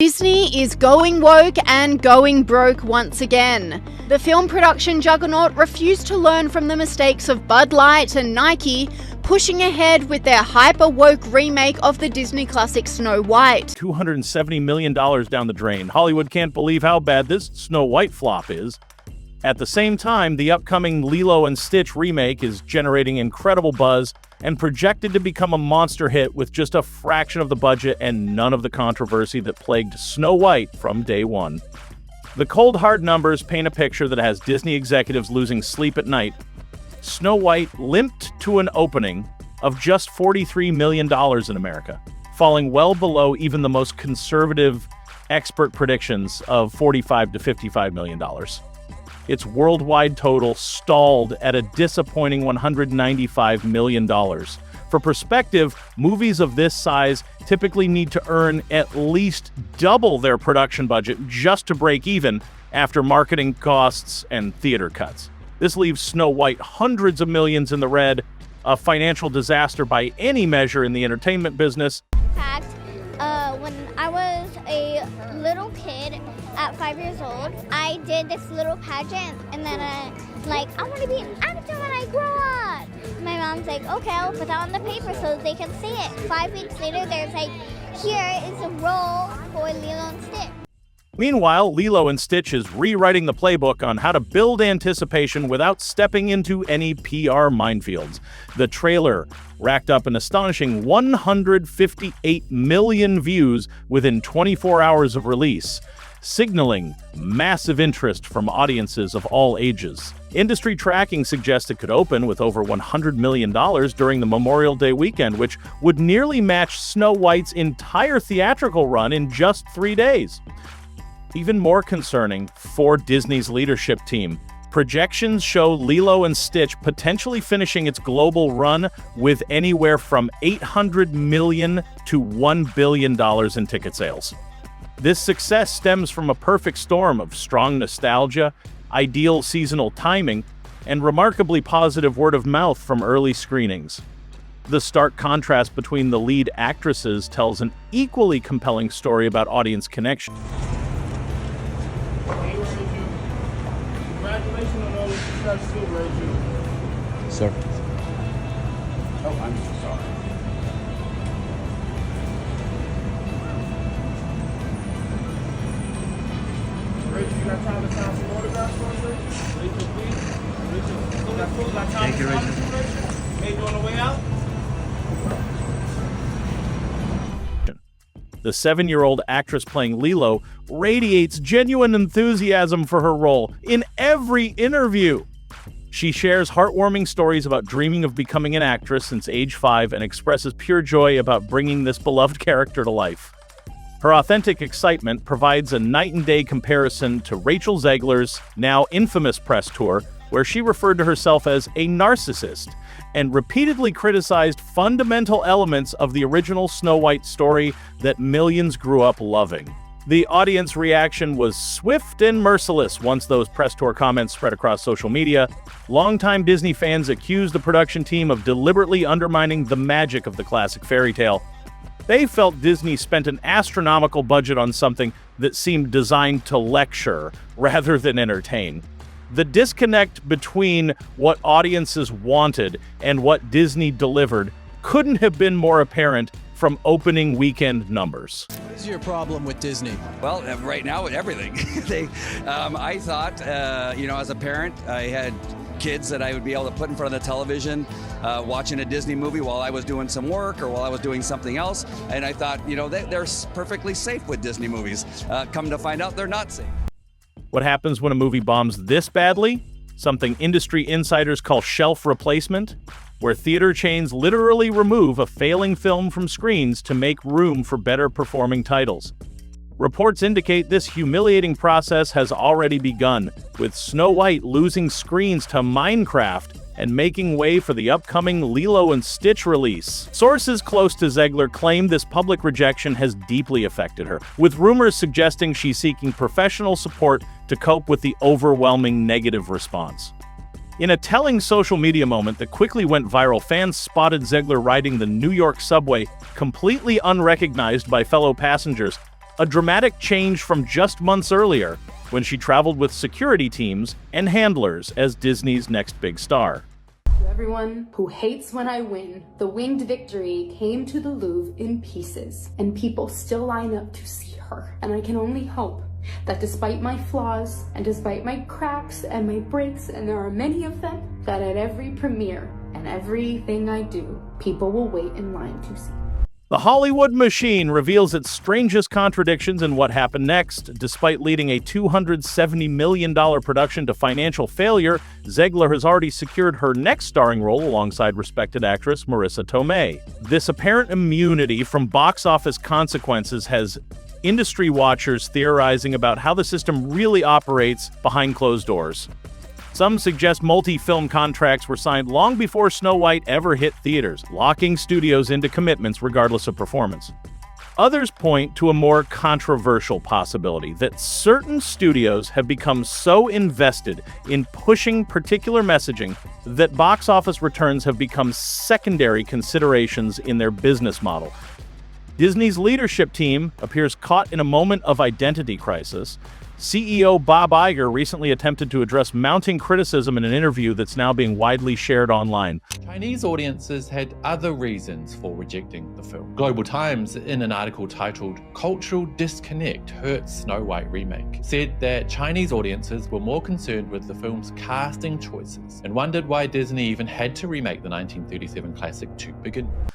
Disney is going woke and going broke once again. The film production juggernaut refused to learn from the mistakes of Bud Light and Nike, pushing ahead with their hyper-woke remake of the Disney classic Snow White. $270 million down the drain. Hollywood can't believe how bad this Snow White flop is. At the same time, the upcoming Lilo and Stitch remake is generating incredible buzz and projected to become a monster hit with just a fraction of the budget and none of the controversy that plagued Snow White from day one. The cold hard numbers paint a picture that has Disney executives losing sleep at night. Snow White limped to an opening of just $43 million in America, falling well below even the most conservative expert predictions of $45 to $55 million. Its worldwide total stalled at a disappointing $195 million. For perspective, movies of this size typically need to earn at least double their production budget just to break even after marketing costs and theater cuts. This leaves Snow White hundreds of millions in the red, a financial disaster by any measure in the entertainment business. In fact, when I was a little kid, at 5 years old, I did this little pageant, and then I want to be an actor when I grow up. My mom's like, okay, I'll put that on the paper so they can see it. 5 weeks later, there's like, here is a role for Lilo and Stitch. Meanwhile, Lilo and Stitch is rewriting the playbook on how to build anticipation without stepping into any PR minefields. The trailer racked up an astonishing 158 million views within 24 hours of release, signaling massive interest from audiences of all ages. Industry tracking suggests it could open with over $100 million during the Memorial Day weekend, which would nearly match Snow White's entire theatrical run in just 3 days. Even more concerning for Disney's leadership team, projections show Lilo and Stitch potentially finishing its global run with anywhere from $800 million to $1 billion in ticket sales. This success stems from a perfect storm of strong nostalgia, ideal seasonal timing, and remarkably positive word of mouth from early screenings. The stark contrast between the lead actresses tells an equally compelling story about audience connection. Congratulations on all the success too, Reggie. Sir. Oh, I'm so sorry. Reggie, you got time to sign some autographs for us, Reggie? Rachel, please. Rachel, you got time to sign some, Rachel? Maybe on the way out? The 7-year-old actress playing Lilo radiates genuine enthusiasm for her role in every interview. She shares heartwarming stories about dreaming of becoming an actress since age 5 and expresses pure joy about bringing this beloved character to life. Her authentic excitement provides a night-and-day comparison to Rachel Zegler's now infamous press tour, where she referred to herself as a narcissist and repeatedly criticized fundamental elements of the original Snow White story that millions grew up loving. The audience reaction was swift and merciless once those press tour comments spread across social media. Longtime Disney fans accused the production team of deliberately undermining the magic of the classic fairy tale. They felt Disney spent an astronomical budget on something that seemed designed to lecture rather than entertain. The disconnect between what audiences wanted and what Disney delivered couldn't have been more apparent from opening weekend numbers. What is your problem with Disney? Well, right now with everything. I thought, as a parent, I had kids that I would be able to put in front of the television watching a Disney movie while I was doing some work or while I was doing something else. And I thought, they're perfectly safe with Disney movies. Come to find out, they're not safe. What happens when a movie bombs this badly? Something industry insiders call shelf replacement, where theater chains literally remove a failing film from screens to make room for better performing titles. Reports indicate this humiliating process has already begun, with Snow White losing screens to Minecraft and making way for the upcoming Lilo and Stitch release. Sources close to Zegler claim this public rejection has deeply affected her, with rumors suggesting she's seeking professional support to cope with the overwhelming negative response. In a telling social media moment that quickly went viral, fans spotted Zegler riding the New York subway completely unrecognized by fellow passengers, a dramatic change from just months earlier when she traveled with security teams and handlers as Disney's next big star. To everyone who hates when I win, the winged victory came to the Louvre in pieces, and people still line up to see her. And I can only hope that despite my flaws, and despite my cracks and my breaks, and there are many of them, that at every premiere and everything I do, people will wait in line to see. The Hollywood machine reveals its strangest contradictions in what happened next. Despite leading a $270 million production to financial failure, Zegler has already secured her next starring role alongside respected actress Marissa Tomei. This apparent immunity from box office consequences has industry watchers theorizing about how the system really operates behind closed doors. Some suggest multi-film contracts were signed long before Snow White ever hit theaters, locking studios into commitments regardless of performance. Others point to a more controversial possibility that certain studios have become so invested in pushing particular messaging that box office returns have become secondary considerations in their business model. Disney's leadership team appears caught in a moment of identity crisis. CEO Bob Iger recently attempted to address mounting criticism in an interview that's now being widely shared online. Chinese audiences had other reasons for rejecting the film. Global Times, in an article titled "Cultural Disconnect Hurts Snow White Remake," said that Chinese audiences were more concerned with the film's casting choices and wondered why Disney even had to remake the 1937 classic to begin with.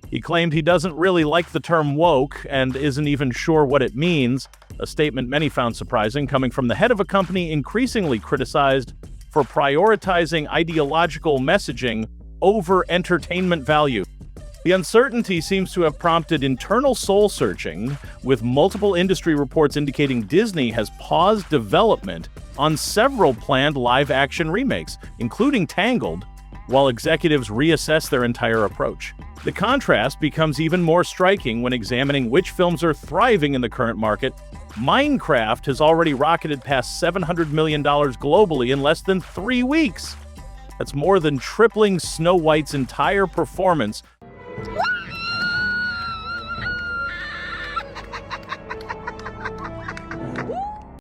He claimed he doesn't really like the term woke and isn't even sure what it means, a statement many found surprising coming from the head of a company increasingly criticized for prioritizing ideological messaging over entertainment value. The uncertainty seems to have prompted internal soul-searching, with multiple industry reports indicating Disney has paused development on several planned live-action remakes, including Tangled, while executives reassess their entire approach. The contrast becomes even more striking when examining which films are thriving in the current market. Minecraft has already rocketed past $700 million globally in less than 3 weeks. That's more than tripling Snow White's entire performance.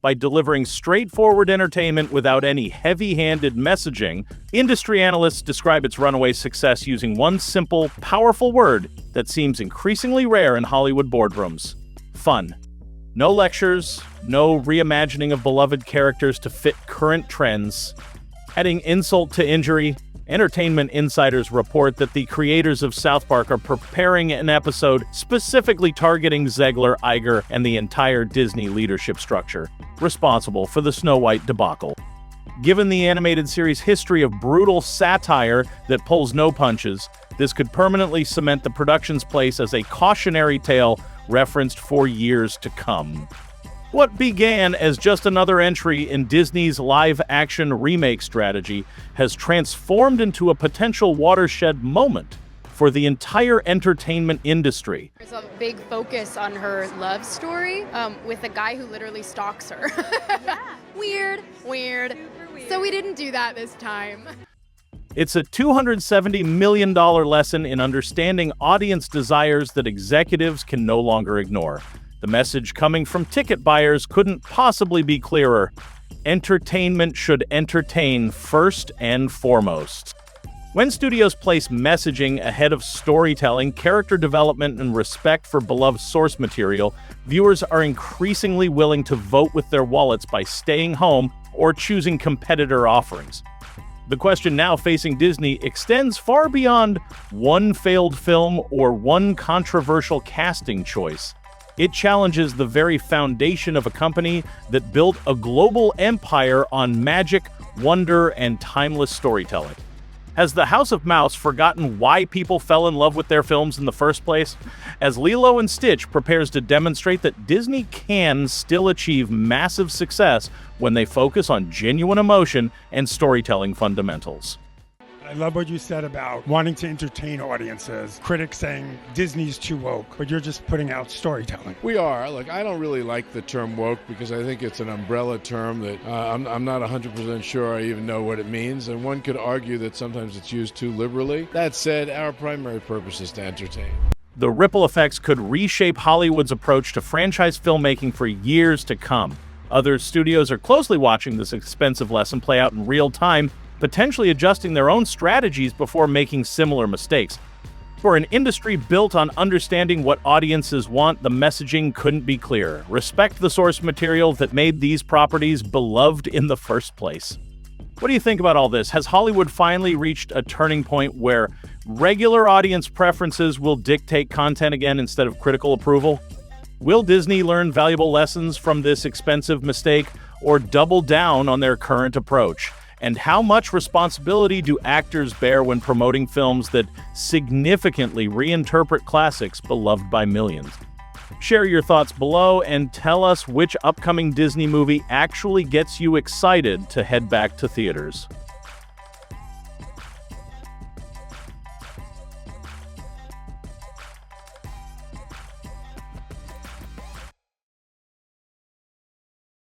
By delivering straightforward entertainment without any heavy-handed messaging, industry analysts describe its runaway success using one simple, powerful word that seems increasingly rare in Hollywood boardrooms: fun. No lectures, no reimagining of beloved characters to fit current trends. Adding insult to injury, Entertainment insiders report that the creators of South Park are preparing an episode specifically targeting Zegler, Iger, and the entire Disney leadership structure, responsible for the Snow White debacle. Given the animated series' history of brutal satire that pulls no punches, this could permanently cement the production's place as a cautionary tale referenced for years to come. What began as just another entry in Disney's live-action remake strategy has transformed into a potential watershed moment for the entire entertainment industry. There's a big focus on her love story with a guy who literally stalks her. Yeah. Weird. So we didn't do that this time. It's a $270 million lesson in understanding audience desires that executives can no longer ignore. The message coming from ticket buyers couldn't possibly be clearer. Entertainment should entertain first and foremost. When studios place messaging ahead of storytelling, character development, and respect for beloved source material, viewers are increasingly willing to vote with their wallets by staying home or choosing competitor offerings. The question now facing Disney extends far beyond one failed film or one controversial casting choice. It challenges the very foundation of a company that built a global empire on magic, wonder, and timeless storytelling. Has the House of Mouse forgotten why people fell in love with their films in the first place? As Lilo and Stitch prepares to demonstrate that Disney can still achieve massive success when they focus on genuine emotion and storytelling fundamentals. I love what you said about wanting to entertain audiences. Critics saying Disney's too woke, but you're just putting out storytelling. We are. Look, I don't really like the term woke because I think it's an umbrella term that I'm not 100% sure I even know what it means, and one could argue that sometimes it's used too liberally. That said, our primary purpose is to entertain. The ripple effects could reshape Hollywood's approach to franchise filmmaking for years to come. Other studios are closely watching this expensive lesson play out in real time, potentially adjusting their own strategies before making similar mistakes. For an industry built on understanding what audiences want, the messaging couldn't be clearer. Respect the source material that made these properties beloved in the first place. What do you think about all this? Has Hollywood finally reached a turning point where regular audience preferences will dictate content again instead of critical approval? Will Disney learn valuable lessons from this expensive mistake or double down on their current approach? And how much responsibility do actors bear when promoting films that significantly reinterpret classics beloved by millions? Share your thoughts below and tell us which upcoming Disney movie actually gets you excited to head back to theaters.